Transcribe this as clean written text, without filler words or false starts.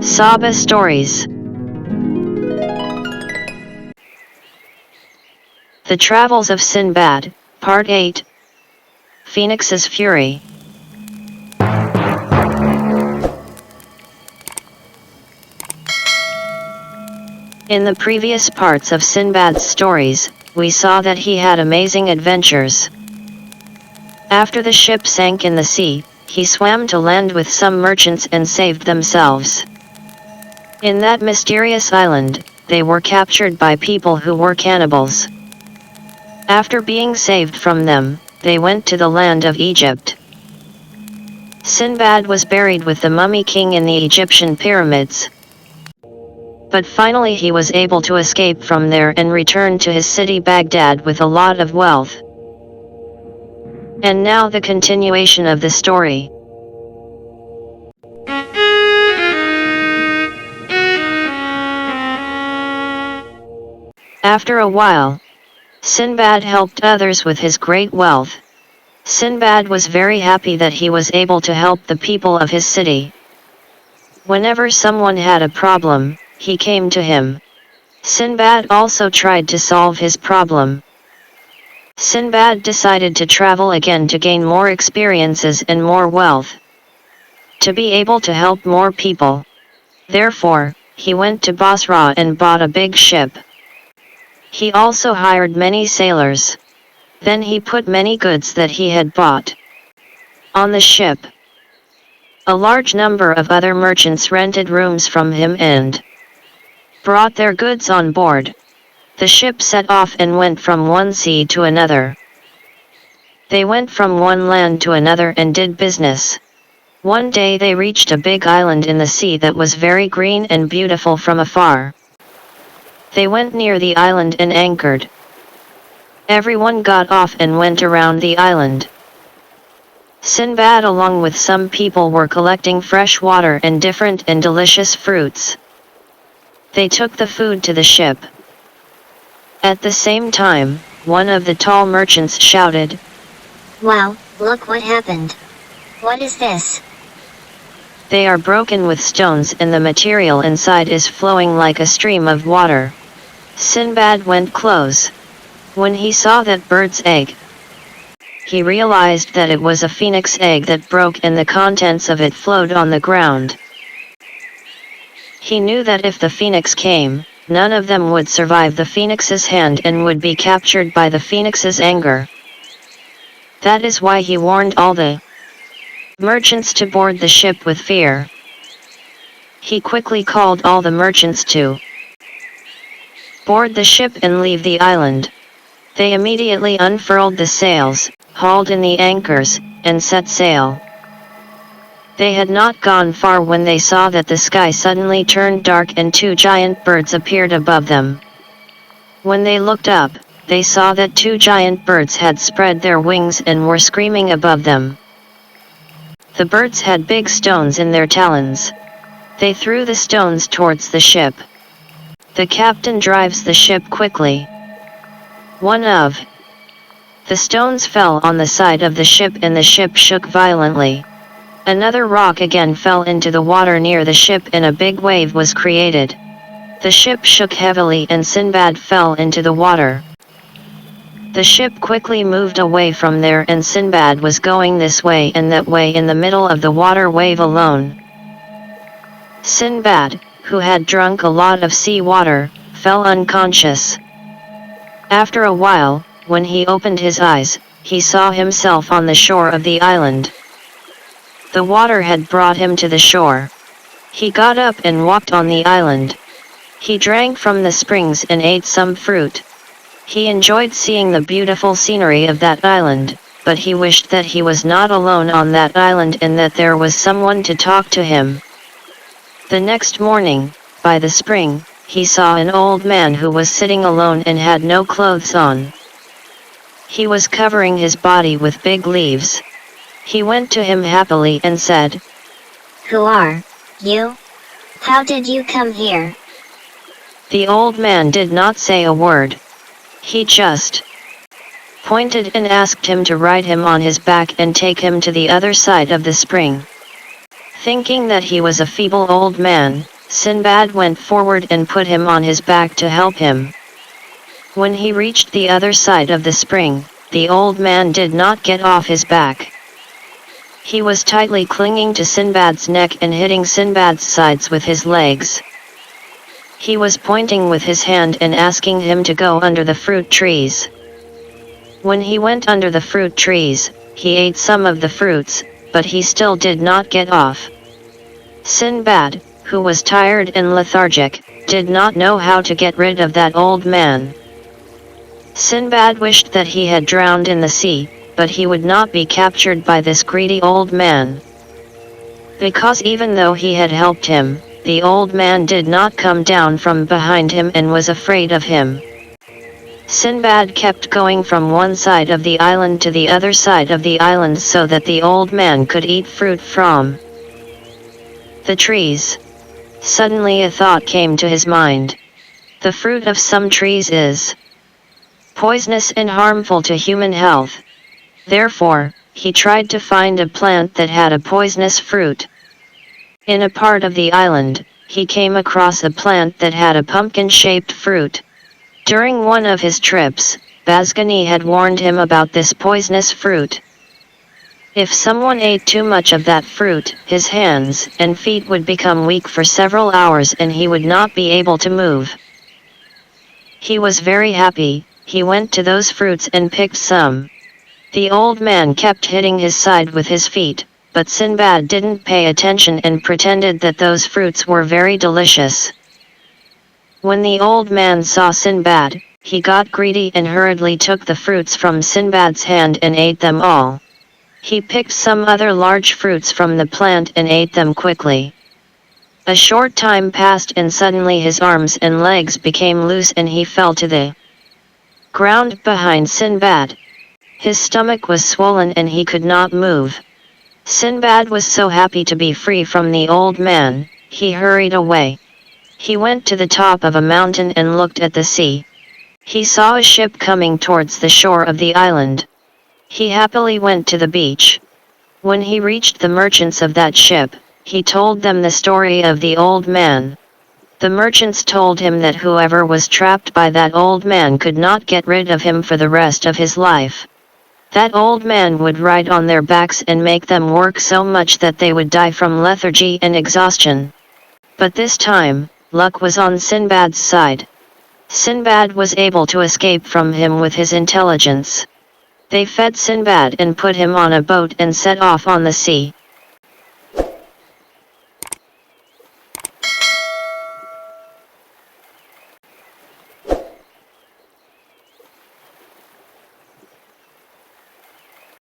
Saba Stories. The Travels of Sinbad, Part 8. Phoenix's Fury. In the previous parts of Sinbad's stories, we saw that he had amazing adventures. After the ship sank in the sea, he swam to land with some merchants and saved themselves. In that mysterious island, they were captured by people who were cannibals. After being saved from them, they went to the land of Egypt. Sinbad was buried with the mummy king in the Egyptian pyramids. But finally he was able to escape from there and return to his city Baghdad with a lot of wealth. And now the continuation of the story. After a while, Sinbad helped others with his great wealth. Sinbad was very happy that he was able to help the people of his city. Whenever someone had a problem, he came to him. Sinbad also tried to solve his problem. Sinbad decided to travel again to gain more experiences and more wealth, to be able to help more people. Therefore, he went to Basra and bought a big ship. He also hired many sailors. Then he put many goods that he had bought on the ship. A large number of other merchants rented rooms from him and brought their goods on board. The ship set off and went from one sea to another. They went from one land to another and did business. One day they reached a big island in the sea that was very green and beautiful from afar. They went near the island and anchored. Everyone got off and went around the island. Sinbad along with some people were collecting fresh water and different and delicious fruits. They took the food to the ship. At the same time, one of the tall merchants shouted, "Wow, look what happened. What is this?" "They are broken with stones and the material inside is flowing like a stream of water." Sinbad went close. When he saw that bird's egg, he realized that it was a phoenix egg that broke and the contents of it flowed on the ground. He knew that if the phoenix came, none of them would survive the phoenix's hand and would be captured by the phoenix's anger. That is why he warned all the merchants to board the ship with fear. He quickly called all the merchants to board the ship and leave the island. They immediately unfurled the sails, hauled in the anchors, and set sail. They had not gone far when they saw that the sky suddenly turned dark and two giant birds appeared above them. When they looked up, they saw that two giant birds had spread their wings and were screaming above them. The birds had big stones in their talons. They threw the stones towards the ship. The captain drives the ship quickly. One of the stones fell on the side of the ship and the ship shook violently. Another rock again fell into the water near the ship and a big wave was created. The ship shook heavily and Sinbad fell into the water. The ship quickly moved away from there and Sinbad was going this way and that way in the middle of the water wave alone. Sinbad, who had drunk a lot of sea water, fell unconscious. After a while, when he opened his eyes, he saw himself on the shore of the island. The water had brought him to the shore. He got up and walked on the island. He drank from the springs and ate some fruit. He enjoyed seeing the beautiful scenery of that island, but he wished that he was not alone on that island and that there was someone to talk to him. The next morning, by the spring, he saw an old man who was sitting alone and had no clothes on. He was covering his body with big leaves. He went to him happily and said, "Who are you? How did you come here?" The old man did not say a word. He just pointed and asked him to ride him on his back and take him to the other side of the spring. Thinking that he was a feeble old man, Sinbad went forward and put him on his back to help him. When he reached the other side of the spring, the old man did not get off his back. He was tightly clinging to Sinbad's neck and hitting Sinbad's sides with his legs. He was pointing with his hand and asking him to go under the fruit trees. When he went under the fruit trees, he ate some of the fruits, but he still did not get off. Sinbad, who was tired and lethargic, did not know how to get rid of that old man. Sinbad wished that he had drowned in the sea, but he would not be captured by this greedy old man. Because even though he had helped him, the old man did not come down from behind him and was afraid of him. Sinbad kept going from one side of the island to the other side of the island so that the old man could eat fruit from the trees. Suddenly a thought came to his mind. The fruit of some trees is poisonous and harmful to human health. Therefore, he tried to find a plant that had a poisonous fruit. In a part of the island, he came across a plant that had a pumpkin-shaped fruit. During one of his trips, Bazgani had warned him about this poisonous fruit. If someone ate too much of that fruit, his hands and feet would become weak for several hours and he would not be able to move. He was very happy. He went to those fruits and picked some. The old man kept hitting his side with his feet, but Sinbad didn't pay attention and pretended that those fruits were very delicious. When the old man saw Sinbad, he got greedy and hurriedly took the fruits from Sinbad's hand and ate them all. He picked some other large fruits from the plant and ate them quickly. A short time passed and suddenly his arms and legs became loose and he fell to the ground behind Sinbad. His stomach was swollen and he could not move. Sinbad was so happy to be free from the old man, he hurried away. He went to the top of a mountain and looked at the sea. He saw a ship coming towards the shore of the island. He happily went to the beach. When he reached the merchants of that ship, he told them the story of the old man. The merchants told him that whoever was trapped by that old man could not get rid of him for the rest of his life. That old man would ride on their backs and make them work so much that they would die from lethargy and exhaustion. But this time, luck was on Sinbad's side. Sinbad was able to escape from him with his intelligence. They fed Sinbad and put him on a boat and set off on the sea.